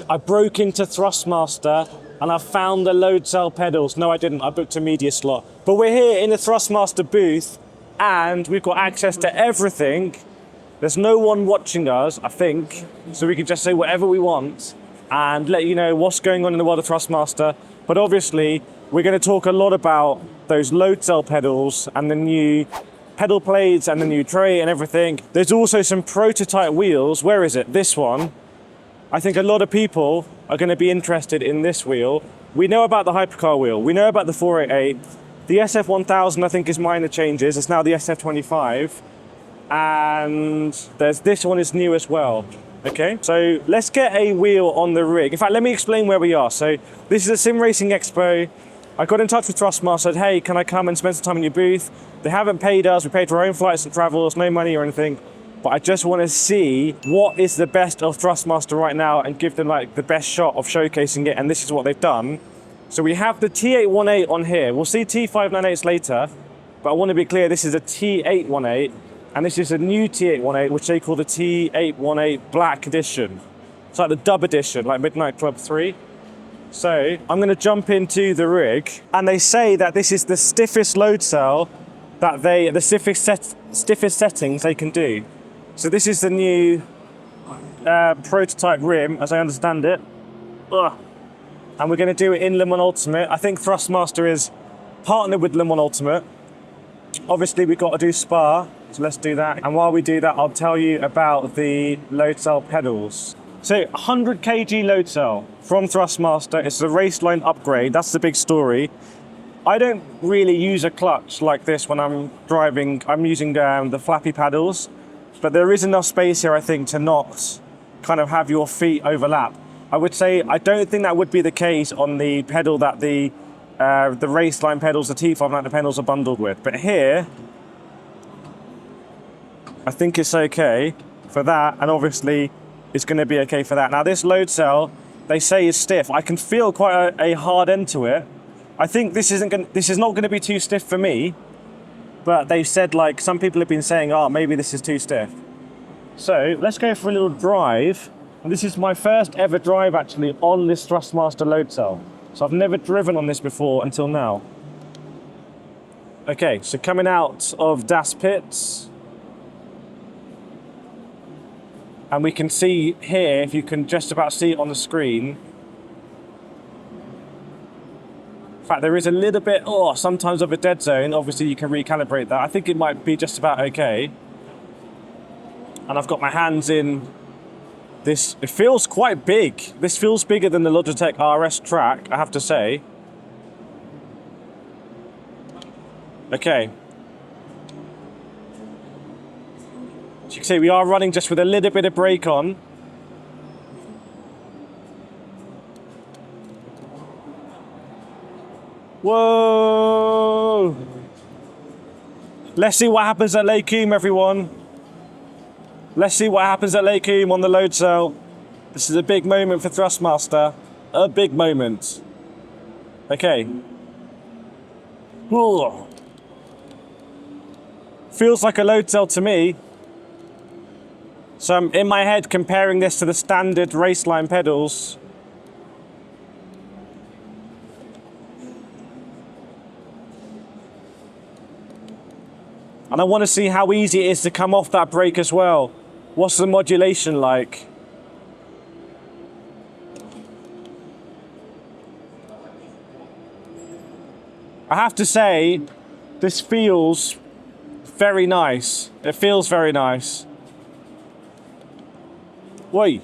I broke into Thrustmaster and I found the load cell pedals. No, I didn't. I booked a media slot. But we're here in the Thrustmaster booth and we've got access to everything. There's no one watching us, I think, so we can just say whatever we want and let you know what's going on in the world of Thrustmaster. But obviously, we're going to talk a lot about those load cell pedals and the new pedal plates and the new tray and everything. There's also some prototype wheels. Where is it? This one. I think a lot of people are going to be interested in this wheel. We know about the hypercar wheel. We know about the 488. The SF1000, I think, is minor changes. It's now the SF25. And there's this one is new as well. Okay, so let's get a wheel on the rig. In fact, let me explain where we are. So this is a Sim Racing Expo. I got in touch with Thrustmaster, said, hey, can I come and spend some time in your booth? They haven't paid us. We paid for our own flights and travels, no money or anything. But I just want to see what is the best of Thrustmaster right now and give them like the best shot of showcasing it. And this is what they've done. So we have the T818 on here. We'll see T598s later, but I want to be clear, this is a T818. And this is a new T818, which they call the T818 Black Edition. It's like the dub edition, like Midnight Club 3. So I'm going to jump into the rig, and they say that this is the stiffest load cell that the stiffest settings they can do. So this is the new prototype rim, as I understand it. Ugh. And we're going to do it in Le Mans Ultimate. I think Thrustmaster is partnered with Le Mans Ultimate. Obviously, we've got to do Spa, so let's do that. And while we do that, I'll tell you about the load cell pedals. So 100 kg load cell from Thrustmaster. It's a race line upgrade. That's the big story. I don't really use a clutch like this when I'm driving. I'm using the flappy paddles, but there is enough space here, I think, to not kind of have your feet overlap. I would say I don't think that would be the case on the pedal that the race line pedals, the T598 pedals are bundled with. But here, I think it's okay for that, and obviously it's going to be okay for that. Now this load cell, they say is stiff. I can feel quite a hard end to it. I think this is not going to be too stiff for me, but they've said, like, some people have been saying, oh, maybe this is too stiff. So let's go for a little drive. And this is my first ever drive actually on this Thrustmaster load cell. So I've never driven on this before until now. Okay, so coming out of Das Pits. And we can see here, if you can just about see it on the screen. In fact, there is a little bit, sometimes of a dead zone. Obviously you can recalibrate that. I think it might be just about okay. And I've got my hands in this. It feels quite big. This feels bigger than the Logitech RS track, I have to say. Okay. As you can see, we are running just with a little bit of brake on. Whoa! Let's see what happens at Lake Coombe, everyone. Let's see what happens at Lake Coombe on the load cell. This is a big moment for Thrustmaster. A big moment. Okay. Ooh. Feels like a load cell to me. So I'm in my head comparing this to the standard raceline pedals. And I want to see how easy it is to come off that brake as well. What's the modulation like? I have to say, this feels very nice. It feels very nice. Wait.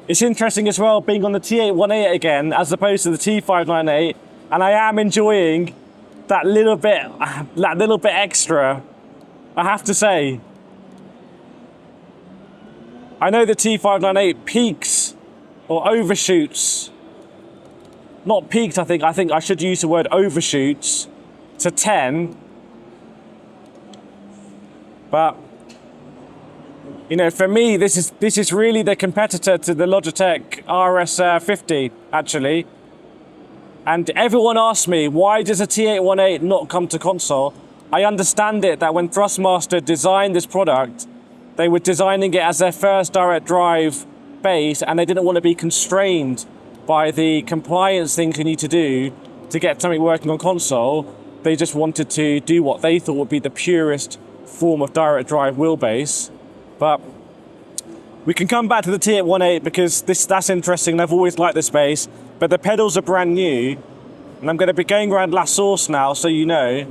It's interesting as well being on the T818 again as opposed to the T598, and I am enjoying that little bit extra, I have to say. I know the T598 peaks or overshoots, not peaked, I think I should use the word overshoots to 10, but you know, for me, this is really the competitor to the Logitech RS50, actually. And everyone asks me, why does a T818 not come to console? I understand it that when Thrustmaster designed this product, they were designing it as their first direct drive base, and they didn't want to be constrained by the compliance things you need to do to get something working on console. They just wanted to do what they thought would be the purest form of direct drive wheelbase. But we can come back to the T598 because that's interesting, and I've always liked this base. But the pedals are brand new, and I'm going to be going around La Source now, so you know.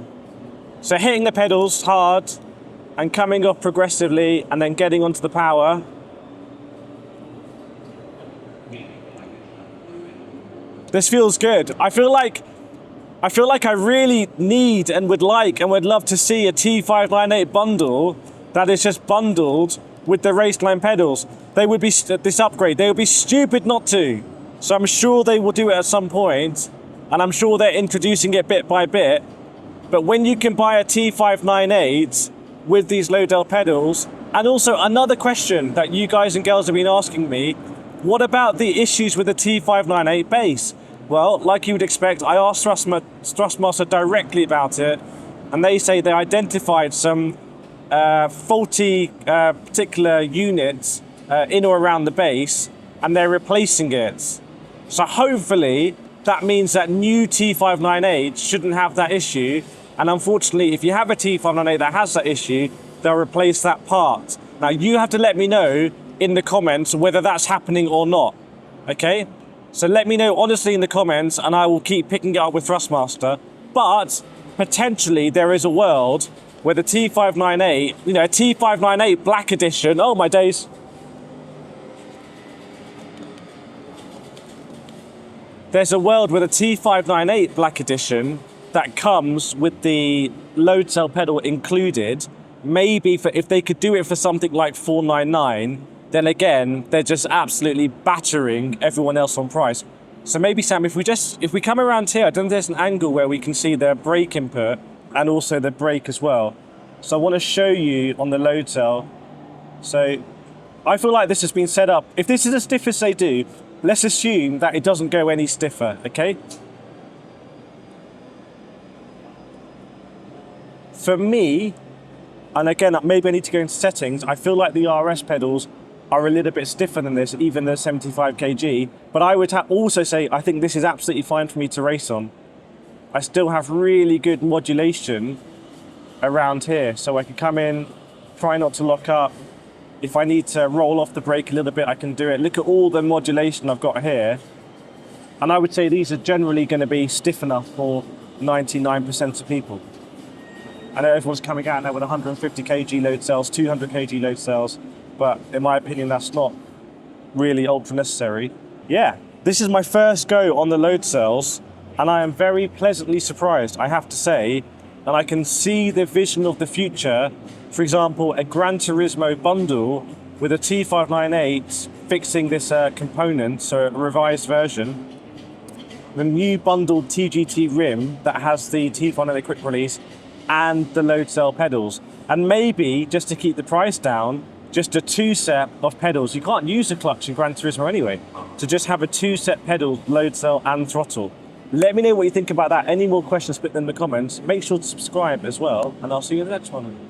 So hitting the pedals hard and coming off progressively and then getting onto the power. This feels good. I feel like I really need and would like and would love to see a T598 bundle that is just bundled with the Raceline pedals. They would be, this upgrade, they would be stupid not to. So I'm sure they will do it at some point, and I'm sure they're introducing it bit by bit. But when you can buy a T598 with these Lodel pedals, and also another question that you guys and girls have been asking me, what about the issues with the T598 base? Well, like you would expect, I asked Thrustmaster directly about it, and they say they identified some faulty particular units in or around the base, and they're replacing it. So hopefully that means that new T598 shouldn't have that issue. And unfortunately, if you have a T598 that has that issue, they'll replace that part. Now you have to let me know in the comments whether that's happening or not, okay? So let me know honestly in the comments, and I will keep picking it up with Thrustmaster. But potentially there is a world where the T598, you know, a T598 Black Edition, oh my days. There's a world where the T598 Black Edition that comes with the load cell pedal included, maybe if they could do it for something like $499, then again, they're just absolutely battering everyone else on price. So maybe, Sam, if we come around here, I don't think there's an angle where we can see the brake input and also the brake as well. So I want to show you on the load cell. So I feel like this has been set up. If this is as stiff as they do, let's assume that it doesn't go any stiffer, okay? For me, and again, maybe I need to go into settings, I feel like the RS pedals are a little bit stiffer than this, even the 75 kg. But I would also say, I think this is absolutely fine for me to race on. I still have really good modulation around here. So I can come in, try not to lock up. If I need to roll off the brake a little bit, I can do it. Look at all the modulation I've got here. And I would say these are generally going to be stiff enough for 99% of people. I know everyone's coming out now with 150 kg load cells, 200 kg load cells, but in my opinion, that's not really ultra necessary. Yeah, this is my first go on the load cells, and I am very pleasantly surprised, I have to say, and I can see the vision of the future. For example, a Gran Turismo bundle with a T598 fixing this component, so a revised version. The new bundled TGT rim that has the T598 quick release and the load cell pedals. And maybe, just to keep the price down, just a 2-set of pedals. You can't use a clutch in Gran Turismo anyway. So just have a 2-set pedal, load cell and throttle. Let me know what you think about that. Any more questions, put them in the comments. Make sure to subscribe as well, and I'll see you in the next one.